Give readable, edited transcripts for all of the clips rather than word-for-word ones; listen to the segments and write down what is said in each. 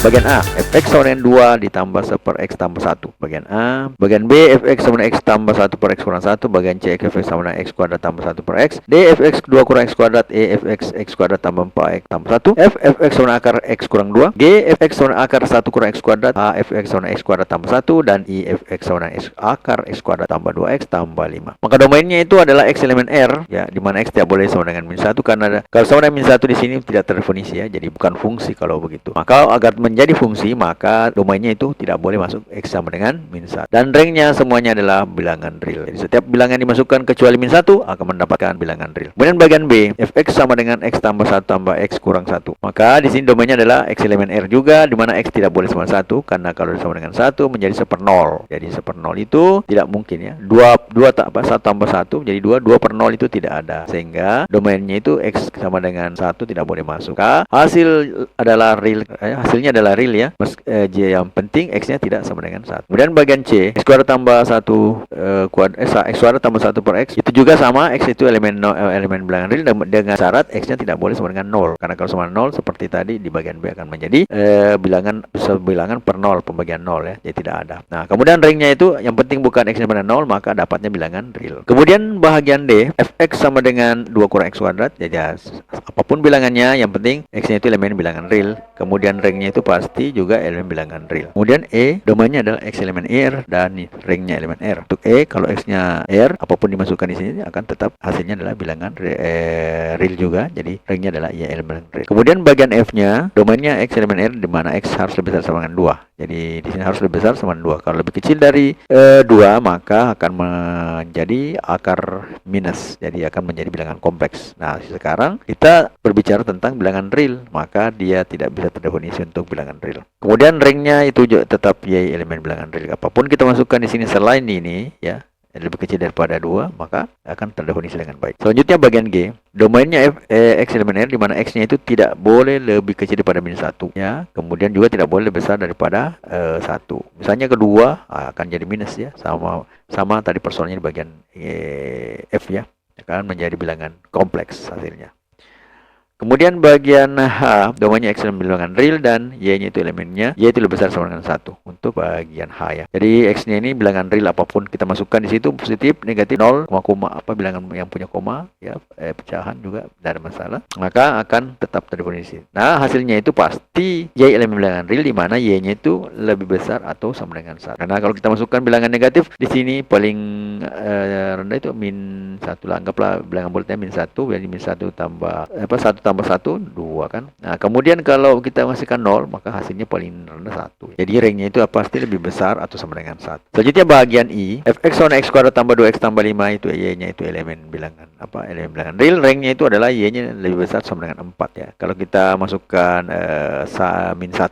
Bagian A, fx sama dengan 2 ditambah 1 per x tambah 1. Bagian A. Bagian B, fx sama dengan x tambah 1 per x kurang 1. Bagian C, fx sama dengan x kuadrat tambah 1 per x. D, fx 2 kurang x kuadrat. E, fx x kuadrat tambah 4x tambah 1. F, fx sama dengan akar x kurang 2. G, fx sama dengan akar 1 kurang x kuadrat. H, fx sama dengan x kuadrat tambah 1. Dan I, fx sama dengan akar x kuadrat tambah 2x tambah 5. Maka domainnya itu adalah x elemen R, ya, di mana x tidak boleh sama dengan min 1, karena kalau sama dengan min 1 di sini tidak terdefinisi, ya, jadi bukan fungsi kalau begitu. Maka agar menjadi fungsi, maka domainnya itu tidak boleh masuk x sama dengan min 1. Dan rangnya semuanya adalah bilangan real. Jadi setiap bilangan dimasukkan kecuali min 1 akan mendapatkan bilangan real. Kemudian bagian B, fx sama dengan x tambah 1 tambah x kurang 1. Maka di sini domainnya adalah x elemen R juga, di mana x tidak boleh sama 1, karena kalau sama dengan 1 menjadi seper 0. Jadi seper 0 itu tidak mungkin, ya. 1 tambah 1 menjadi 2, 2 per 0 itu tidak ada. Sehingga domainnya itu x sama dengan 1 tidak boleh masuk. Hasilnya adalah real, ya. Yang penting x-nya tidak sama dengan 1. Kemudian bagian C, x kuadrat tambah 1 x kuadrat tambah 1 per x, itu juga sama, x itu elemen bilangan real dengan syarat x-nya tidak boleh sama dengan 0. Karena kalau sama 0 seperti tadi di bagian B akan menjadi bilangan per 0, pembagian 0, ya. Jadi tidak ada. Nah, kemudian ringnya itu yang penting bukan x-nya pada 0, maka dapatnya bilangan real. Kemudian bagian D, fx sama dengan 2 kurang x kuadrat. Jadi apapun bilangannya, yang penting x-nya itu elemen bilangan real. Kemudian ringnya itu pasti juga elemen bilangan real. Kemudian E, domainnya adalah x elemen R dan ringnya elemen R. Untuk E, kalau x-nya R, apapun dimasukkan di sini akan tetap hasilnya adalah bilangan real juga. Jadi ringnya adalah Y elemen real. Kemudian bagian F-nya, domainnya x elemen R, di mana x harus lebih besar sama dengan 2. Jadi di sini harus lebih besar sama dengan 2. Kalau lebih kecil dari 2, maka akan menjadi akar minus. Jadi akan menjadi bilangan kompleks. Nah, sekarang kita berbicara tentang bilangan real, maka dia tidak bisa terdefinisi untuk bilangan real. Kemudian ringnya itu juga tetap Y elemen bilangan real. Apapun kita masukkan di sini selain ini, ya, lebih kecil daripada 2, maka akan terdefinisi dengan baik. Selanjutnya bagian G, domainnya x elemen R, di mana x-nya itu tidak boleh lebih kecil daripada min 1, ya. Kemudian juga tidak boleh lebih besar daripada 1. Misalnya kedua akan jadi minus, ya. Sama tadi persoalannya di bagian F, ya. Akan menjadi bilangan kompleks hasilnya. Kemudian bagian H, domainnya x elemen bilangan real dan Y-nya itu elemennya, Y itu lebih besar sama dengan 1 untuk bagian H, ya. Jadi X-nya ini bilangan real, apapun kita masukkan di situ, positif, negatif, 0, bilangan yang punya koma, ya, pecahan juga tidak ada masalah, maka akan tetap terdefinisi. Nah, hasilnya itu pasti Y elemen bilangan real, di mana Y-nya itu lebih besar atau sama dengan 1. Karena kalau kita masukkan bilangan negatif di sini paling rendah itu min 1 lah. Anggaplah bilangan bulatnya min 1, jadi min 1 tambah 1 tambah 1, 2 kan. Nah, kemudian kalau kita masukkan 0, maka hasilnya paling rendah 1. Jadi ringnya itu pasti lebih besar atau sama dengan 1. Selanjutnya bagian I, fx sama x kuadrat tambah 2x tambah 5, itu Y-nya itu elemen bilangan elemen bilangan real. Ringnya itu adalah Y-nya lebih besar sama dengan 4, ya. Kalau kita masukkan min 1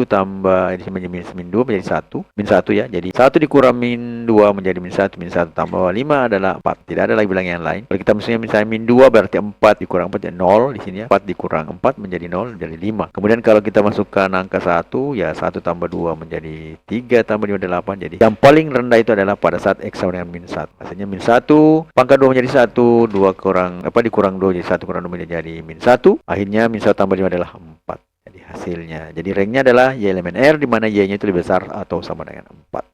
tambah ini menjadi min 2 menjadi 1, min 1, ya. Jadi 1 dikurang min 2 menjadi min 1, min 1 tambah 5 adalah 4. Tidak ada lagi bilangan yang lain. Kalau kita misalnya min 2 berarti 4 dikurang 4 jadi 0 di sini, ya. 4 dikurang 4 menjadi 0 menjadi 5. Kemudian kalau kita masukkan angka 1, ya 1 tambah 2 menjadi 3 tambah 5 8. Jadi yang paling rendah itu adalah pada saat x sama dengan min 1. Hasilnya min 1 pangkat 2 menjadi 1, 2 dikurang 2 jadi 1 kurang 2 menjadi min 1. Akhirnya min 1 tambah 5 adalah 4. Jadi hasilnya, jadi ringnya adalah Y elemen R, di mana Y-nya itu lebih besar atau sama dengan 4.